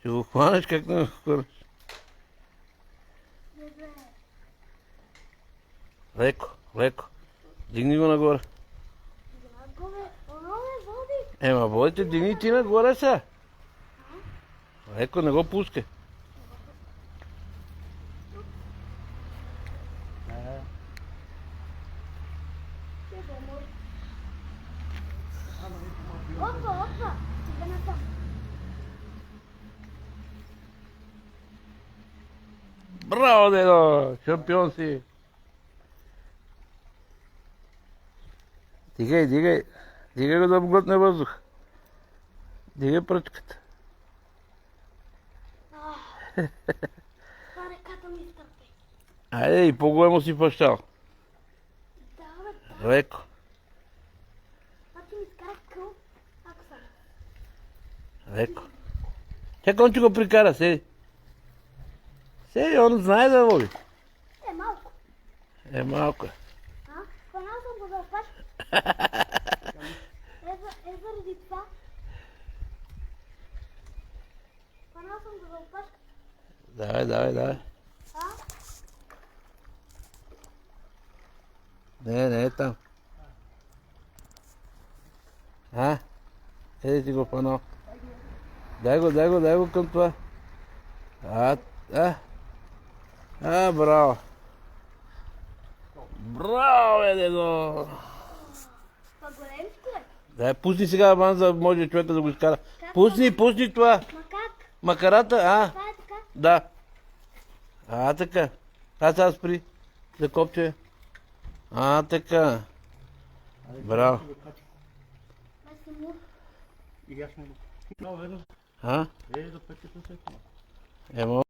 Ще го хванеш, как не го хванеш? Леко, леко. Дигни го нагоре. Ема водите, дигни ти нагоре са. Леко, не го пускай. Опа, опа. Браво, дедо! Шампион си! Дигай, дигай. Дигай го да му глътне въздух. Дигай пръчката. Това ръката ми стъпи. Айде, и по-големо си пащал. Да, бе, да. Леко. Значи ми скарах къл, ако съм. Леко. Чакай, он че го прикара, седи. Седи, он знае да води. Малко. Малко. Хванал съм го за опашка. Заради това. Хванал съм го за опашка. Давай, давай, давай. Не е там. Еди ти го панал. Дай го към това. Браво. Браво, дедо. Това големско е. Дай, пусни сега аван, за да може човека да го изкара. Пусни това. Ма как? Макарата, Това е така? Да. Така. Сега спри. За копче. Така. Браво. Аз съм му. И аз му го. Много ведно. А? За пътя със. Емо.